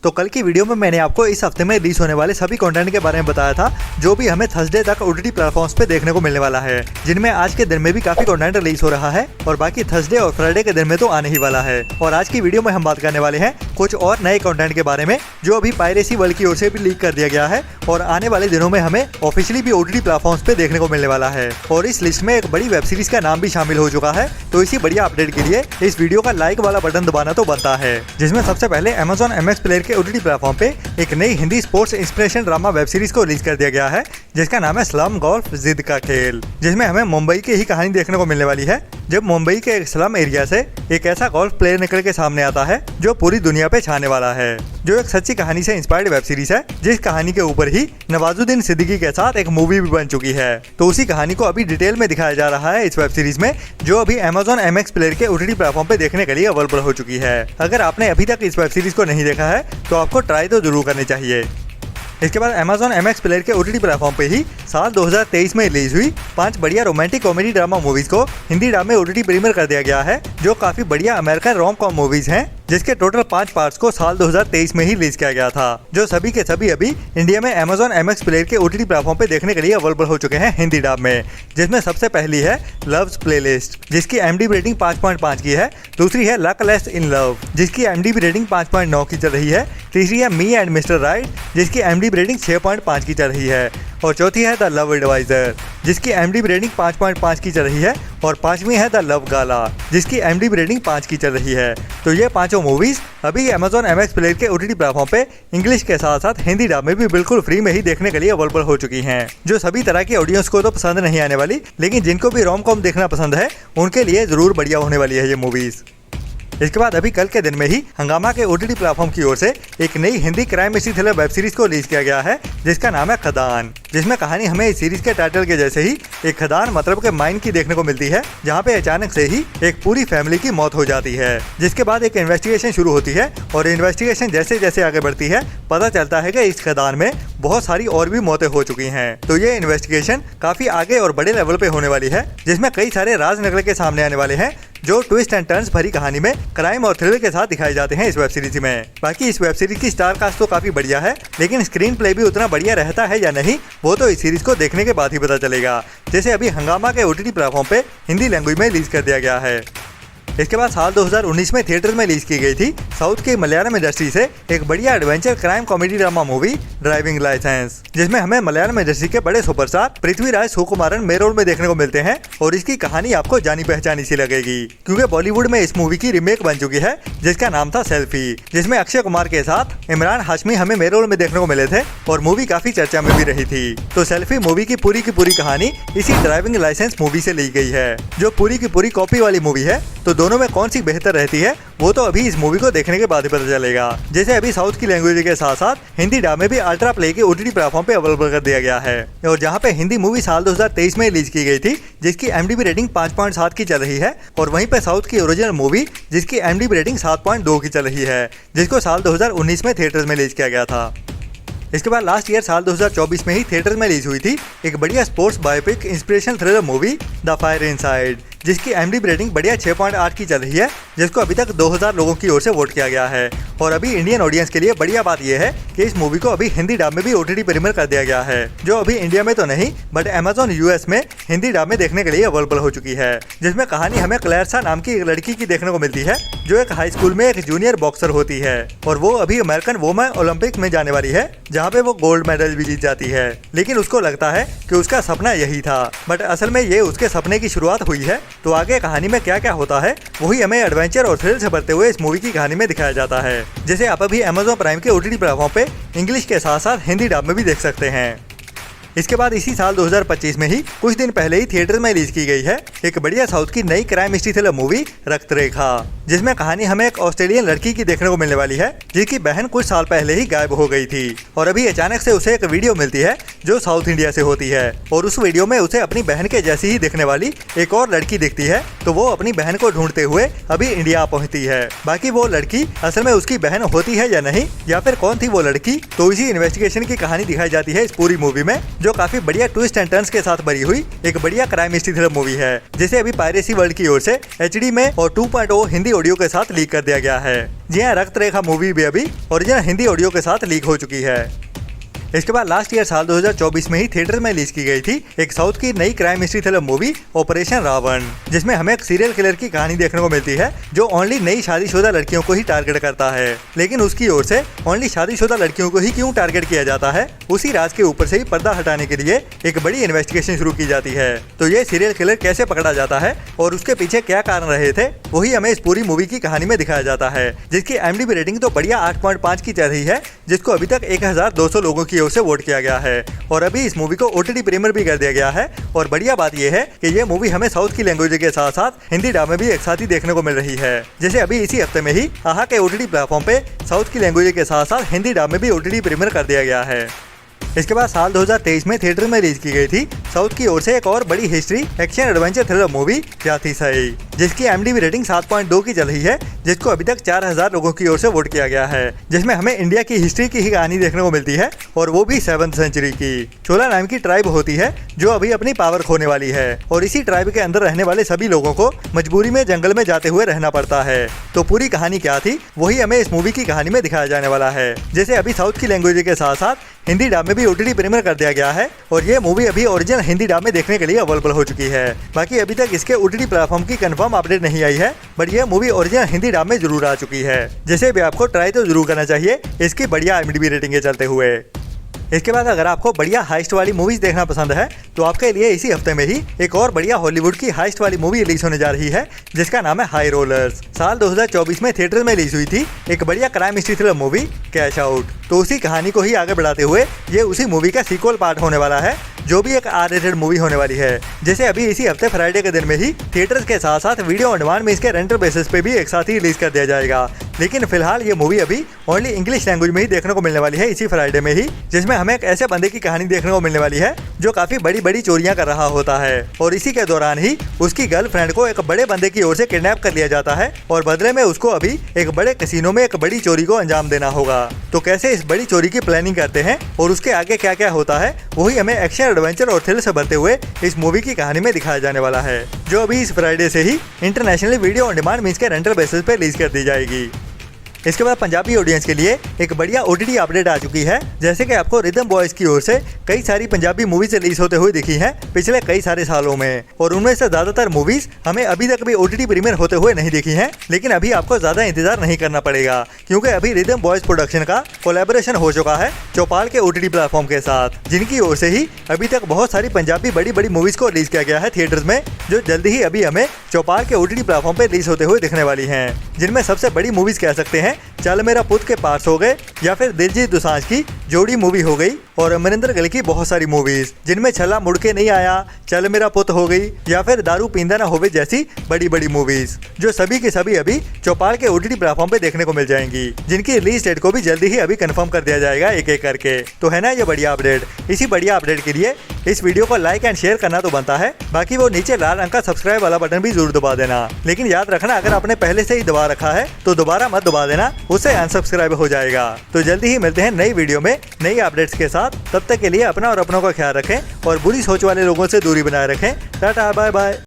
तो कल की वीडियो में मैंने आपको इस हफ्ते में रिलीज होने वाले सभी कंटेंट के बारे में बताया था जो भी हमें थर्सडे तक ओटीटी प्लेटफॉर्म्स पे देखने को मिलने वाला है, जिनमें आज के दिन में भी काफी कंटेंट रिलीज हो रहा है और बाकी थर्सडे और फ्राइडे के दिन में तो आने ही वाला है। और आज की वीडियो में हम बात करने वाले हैं कुछ और नए कंटेंट के बारे में जो अभी पायरेसी वर्ल्ड की ओर से भी लीक कर दिया गया है और आने वाले दिनों में हमें ऑफिशियली भी ओटीटी प्लेटफॉर्म्स पे देखने को मिलने वाला है। और इस लिस्ट में एक बड़ी वेब सीरीज का नाम भी शामिल हो चुका है। तो इसी बढ़िया अपडेट के लिए इस वीडियो का लाइक वाला बटन दबाना तो बनता है, जिसमें सबसे पहले Amazon MX प्लेयर के ओटीटी प्लेटफॉर्म पे एक नई Hindi sports inspiration drama web series को रिलीज कर दिया गया है जिसका नाम है स्लम गोल्फ जिद का खेल, जिसमें हमें मुंबई की ही कहानी देखने को मिलने वाली है। जब मुंबई के एक स्लम एरिया से एक ऐसा गोल्फ प्लेयर निकल के सामने आता है जो पूरी दुनिया पे छाने वाला है, जो एक सच्ची कहानी से इंस्पायर्ड वेब सीरीज है, जिस कहानी के ऊपर ही नवाजुद्दीन सिद्दीकी के साथ एक मूवी भी बन चुकी है। तो उसी कहानी को अभी डिटेल में दिखाया जा रहा है इस वेब सीरीज में, जो अभी Amazon MX प्लेयर के ओटीटी प्लेटफॉर्म पे देखने के लिए अवेलेबल हो चुकी है। अगर आपने अभी तक इस वेब सीरीज को नहीं देखा है तो आपको ट्राई तो जरूर करनी चाहिए। इसके बाद Amazon MX प्लेयर के ओटीटी प्लेटफॉर्म पे ही साल 2023 में रिलीज हुई 5 बढ़िया रोमांटिक कॉमेडी ड्रामा मूवीज को हिंदी डब में ओटीटी प्रीमियर कर दिया गया है, जो काफी बढ़िया अमेरिकन रोम कॉम मूवीज हैं, जिसके टोटल 5 पार्ट्स को साल 2023 में ही रिलीज किया गया था, जो सभी के सभी अभी इंडिया में Amazon MX प्लेयर के ओटीटी प्लेटफॉर्म पे देखने के लिए अवेलेबल हो चुके हैं हिंदी डब में। जिसमें सबसे पहली है लव्स प्लेलिस्ट, जिसकी IMDb रेटिंग 5.5 की है। दूसरी है लक लेस इन लव, जिसकी IMDb रेटिंग 5.9 की चल रही है। तीसरी है मी एंड मिस्टर राइट, जिसकी IMDb रेटिंग 6.5 की चल रही है। और चौथी है द लव एडवाइजर, जिसकी IMDb रेटिंग 5.5 की चल रही है। और पांचवी है द लव गाला, जिसकी IMDb रेटिंग 5 की चल रही है। तो ये पांचों मूवीज अभी Amazon MX प्लेयर के ओटीटी प्लेटफॉर्म पे इंग्लिश के साथ साथ हिंदी डब में भी बिल्कुल फ्री में ही देखने के लिए अवेलेबल हो चुकी हैं, जो सभी तरह की ऑडियंस को तो पसंद नहीं आने वाली, लेकिन जिनको भी रोम कॉम देखना पसंद है उनके लिए जरूर बढ़िया होने वाली है ये मूवीज। इसके बाद अभी कल के दिन में ही हंगामा के ओटीटी प्लेटफॉर्म की ओर से एक नई Hindi crime mystery thriller web series को रिलीज किया गया है, जिसका नाम है खदान, जिसमें कहानी हमें इस सीरीज के टाइटल के जैसे ही एक खदान मतलब के माइन की देखने को मिलती है, जहां पे अचानक से ही एक पूरी फैमिली की मौत हो जाती है। जिसके बाद एक इन्वेस्टिगेशन शुरू होती है और इन्वेस्टिगेशन जैसे जैसे आगे बढ़ती है पता चलता है कि इस खदान में बहुत सारी और भी मौतें हो चुकी हैं। तो ये इन्वेस्टिगेशन काफी आगे और बड़े लेवल पे होने वाली है, जिसमें कई सारे राज निकल के सामने आने वाले हैं, जो ट्विस्ट एंड टर्न्स भरी कहानी में क्राइम और थ्रिलर के साथ दिखाए जाते हैं इस वेब सीरीज में। बाकी इस वेब सीरीज की स्टार कास्ट तो काफी बढ़िया है, लेकिन स्क्रीन प्ले भी उतना बढ़िया रहता है या नहीं वो तो इस सीरीज को देखने के बाद ही पता चलेगा, जैसे अभी हंगामा के ओटीटी प्लेटफॉर्म पे हिंदी लैंग्वेज में रिलीज कर दिया गया है। इसके बाद साल 2019 में थिएटर में रिलीज की गई थी साउथ के मलयालम इंडस्ट्री से एक बढ़िया adventure crime comedy drama movie driving licence, जिसमें हमें मलयालम इंडस्ट्री के बड़े superstar Prithviraj Sukumaran main role में देखने को मिलते हैं। और इसकी कहानी आपको जानी पहचानी सी लगेगी, क्योंकि बॉलीवुड में इस मूवी की रीमेक बन चुकी है जिसका नाम था सेल्फी, जिसमें अक्षय कुमार के साथ इमरान हाशमी हमें मेन रोल में देखने को मिले थे और मूवी काफी चर्चा में भी रही थी। तो सेल्फी मूवी की पूरी कहानी इसी ड्राइविंग लाइसेंस मूवी से ली गई है, जो पूरी की पूरी कॉपी वाली मूवी है। तो दोनों में कौन सी बेहतर रहती है वो तो अभी इस मूवी को देखने के बाद ही पता चलेगा। जैसे अभी साउथ की लैंग्वेज के साथ साथ हिंदी डब में भी अल्ट्रा प्ले के ओटीटी प्लेटफॉर्म पे अवेलेबल कर दिया गया है, और जहां पे हिंदी मूवी साल 2023 में रिलीज की गई थी, जिसकी IMDb रेटिंग 5.7 की चल रही है। और वहीं पे साउथ की ओरिजिनल मूवी जिसकी IMDb रेटिंग 7.2 की चल रही है, जिसको साल 2019 में थिएटर्स में रिलीज किया गया था। इसके बाद लास्ट ईयर साल 2024 में ही थिएटर में रिलीज हुई थी एक बढ़िया sports biopic inspiration thriller movie the fire inside, जिसकी IMDb रेटिंग बढ़िया 6.8 की चल रही है, जिसको अभी तक 2000 लोगों की ओर से वोट किया गया है। और अभी इंडियन ऑडियंस के लिए बढ़िया बात यह है कि इस मूवी को अभी हिंदी डब में भी ओटीटी प्रीमियर कर दिया गया है, जो अभी इंडिया में तो नहीं बट Amazon US में हिंदी डब में देखने के लिए अवेलेबल हो चुकी है। जिसमें कहानी हमें क्लैरसा नाम की एक लड़की की देखने को मिलती है, जो एक हाई स्कूल में एक जूनियर बॉक्सर होती है और वो अभी अमेरिकन वुमेन ओलंपिक में जाने वाली है, जहाँ पे वो गोल्ड मेडल भी जीत जाती है। लेकिन उसको लगता है कि उसका सपना यही था, बट असल में ये उसके सपने की शुरुआत हुई है। तो आगे कहानी में क्या क्या होता है वही हमें एडवेंचर और थ्रिल से भरते हुए इस मूवी की कहानी में दिखाया जाता है, जैसे आप अभी Amazon प्राइम के ओटीटी प्लेटफॉर्म पे इंग्लिश के साथ साथ हिंदी डब में भी देख सकते हैं। इसके बाद इसी साल 2025 में ही कुछ दिन पहले ही थिएटर में रिलीज की गई है एक बढ़िया साउथ की नई क्राइम मिस्ट्री थ्रिलर मूवी रक्त रेखा, जिसमें कहानी हमें एक ऑस्ट्रेलियन लड़की की देखने को मिलने वाली है, जिसकी बहन कुछ साल पहले ही गायब हो गई थी और अभी अचानक से उसे एक वीडियो मिलती है जो साउथ इंडिया से होती है, और उस वीडियो में उसे अपनी बहन के जैसी ही दिखने वाली एक और लड़की दिखती है। तो वो अपनी बहन को ढूंढते हुए अभी इंडिया पहुंचती है। बाकी वो लड़की असल में उसकी बहन होती है या नहीं, या फिर कौन थी वो लड़की, तो इसी इन्वेस्टिगेशन की कहानी दिखाई जाती है इस पूरी मूवी में, जो काफी बढ़िया ट्विस्ट एंड टर्न्स के साथ भरी हुई एक बढ़िया क्राइम मिस्ट्री थ्रिलर मूवी है, जिसे अभी पायरेसी वर्ल्ड की ओर से HD में और 2.0 हिंदी ऑडियो के साथ लीक कर दिया गया है। जी हाँ, रक्त रेखा मूवी भी अभी ओरिजिनल हिंदी ऑडियो के साथ लीक हो चुकी है। इसके बाद लास्ट ईयर साल 2024 में ही थिएटर में रिलीज की गई थी एक साउथ की नई crime mystery thriller movie operation Ravan, जिसमें हमें एक सीरियल किलर की कहानी देखने को मिलती है जो ओनली नई शादीशुदा लड़कियों को ही टारगेट करता है। लेकिन उसकी ओर से ओनली शादीशुदा लड़कियों को ही क्यों टारगेट किया जाता है, उसी राज के ऊपर से ही पर्दा हटाने के लिए एक बड़ी इन्वेस्टिगेशन शुरू की जाती है। तो ये सीरियल किलर कैसे पकड़ा जाता है और उसके पीछे क्या कारण रहे थे, वही हमें इस पूरी मूवी की कहानी में दिखाया जाता है, जिसकी IMDb रेटिंग तो बढ़िया 8.5 की चल रही है, जिसको अभी तक 1200 लोगों की ओर से वोट किया गया है। और अभी इस मूवी को OTT प्रीमियर भी कर दिया गया है। और बढ़िया बात यह है कि ये मूवी हमें साउथ की लैंग्वेज के साथ साथ हिंदी डब में भी एक साथ ही देखने को मिल रही है। जैसे अभी इसी हफ्ते में ही आहा के OTT प्लेटफॉर्म पे साउथ की लैंग्वेज के साथ साथ हिंदी डब में भी OTT प्रीमियर कर दिया गया है। इसके बाद साल 2023 में थिएटर में रिलीज की गई थी साउथ की ओर से एक और बड़ी history action adventure thriller movie जाती सही, जिसकी IMDb रेटिंग 7.2 की चल रही है, जिसको अभी तक 4000 लोगों की ओर से वोट किया गया है। जिसमें हमें इंडिया की हिस्ट्री की ही कहानी देखने को मिलती है, और वो भी 7th सेंचुरी की। चोला नाम की ट्राइब होती है जो अभी अपनी पावर खोने वाली है, और इसी ट्राइब के अंदर रहने वाले सभी लोगों को मजबूरी में जंगल में जाते हुए रहना पड़ता है। तो पूरी कहानी क्या थी, वही हमें इस मूवी की कहानी में दिखाया जाने वाला है। जैसे अभी साउथ की लैंग्वेज के साथ साथ हिंदी डब में भी OTT प्रीमियर कर दिया गया है, और ये मूवी अभी ओरिजिनल हिंदी डब में देखने के लिए अवेलेबल हो चुकी है। बाकी अभी तक इसके OTT प्लेटफॉर्म की कंफर्म अपडेट नहीं आई है, बट ये मूवी ओरिजिनल हिंदी डब में जरूर आ चुकी है। जैसे भी आपको ट्राई तो जरूर करना चाहिए इसकी बढ़िया IMDb रेटिंग के चलते हुए। इसके बाद अगर आपको बढ़िया हाइस्ट वाली मूवीज देखना पसंद है, तो आपके लिए इसी हफ्ते में ही एक और बढ़िया हॉलीवुड की हाइस्ट वाली मूवी रिलीज होने जा रही है, जिसका नाम है हाई रोलर्स। साल 2024 में थिएटर में रिलीज हुई थी एक बढ़िया crime mystery thriller movie cash out. तो उसी कहानी को ही आगे बढ़ाते हुए ये उसी मूवी का सीक्वल पार्ट होने वाला है, जो भी एक R-rated मूवी होने वाली है। जैसे अभी इसी हफ्ते फ्राइडे के दिन में ही थिएटर्स के साथ साथ वीडियो ऑन डिमांड में इसके रेंटल बेसिस पे भी एक साथ ही रिलीज कर दिया जाएगा। लेकिन फिलहाल ये मूवी अभी ओनली इंग्लिश लैंग्वेज में ही देखने को मिलने वाली है इसी फ्राइडे में ही, जिसमें हमें एक ऐसे बंदे की कहानी देखने को मिलने वाली है जो काफी बड़ी बड़ी चोरियां कर रहा होता है, और इसी के दौरान ही उसकी गर्लफ्रेंड को एक बड़े बंदे की ओर से किडनैप कर लिया जाता है, और बदले में उसको अभी एक बड़े कैसीनो में एक बड़ी चोरी को अंजाम देना होगा। तो कैसे इस बड़ी चोरी की प्लानिंग करते हैं और उसके आगे क्या क्या होता है, वही हमें एक्शन एडवेंचर और थ्रिल से भरते हुए इस मूवी की कहानी में दिखाया जाने वाला है, जो अभी इस फ्राइडे से ही internationally video on demand means के रेंटल बेसिस पे रिलीज कर दी जाएगी। इसके बाद पंजाबी ऑडियंस के लिए एक बढ़िया OTT अपडेट आ चुकी है। जैसे कि आपको रिदम बॉयज की ओर से कई सारी पंजाबी मूवीज रिलीज होते हुए दिखी हैं पिछले कई सारे सालों में, और उनमें से ज्यादातर मूवीज हमें अभी तक भी OTT प्रीमियर होते हुए नहीं दिखी हैं। लेकिन अभी आपको ज्यादा इंतजार नहीं करना पड़ेगा, क्योंकि अभी रिदम बॉयज प्रोडक्शन का कोलैबोरेशन हो चुका है चौपाल के OTT प्लेटफॉर्म के साथ, जिनकी ओर से ही अभी तक बहुत सारी पंजाबी बड़ी बड़ी मूवीज को रिलीज किया गया है थिएटर्स में, जो जल्दी ही अभी हमें चौपाल के OTT प्लेटफॉर्म पे रिलीज होते हुए दिखने वाली हैं। जिनमें सबसे बड़ी मूवीज कह सकते हैं चल मेरा पुत के पास हो गए, या फिर दिलजीत दोसांझ की जोड़ी मूवी हो गई, और अमरिंदर गिल की बहुत सारी मूवीज जिनमें छला मुड़ के नहीं आया, चल मेरा पुत हो गई, या फिर दारू पींदा ना होवे जैसी बड़ी बड़ी मूवीज, जो सभी की सभी अभी चौपाल के OTT प्लेटफॉर्म पे देखने को मिल जाएंगी, जिनकी रिलीज डेट को भी जल्दी ही अभी कंफर्म कर दिया जाएगा एक एक करके। तो है ना ये बढ़िया अपडेट। इसी बढ़िया अपडेट के लिए इस वीडियो को लाइक एंड शेयर करना तो बनता है, बाकी वो नीचे लाल रंग का सब्सक्राइब वाला बटन भी जरूर दबा देना। लेकिन याद रखना, अगर आपने पहले से ही दबा रखा है तो दोबारा मत दबा देना, उससे अनसब्सक्राइब हो जाएगा। तो जल्दी ही मिलते हैं नई वीडियो में नई अपडेट्स के साथ। तब तक के लिए अपना और अपनों का ख्याल रखें, और बुरी सोच वाले लोगों से दूरी बनाए रखें। Tata bye bye.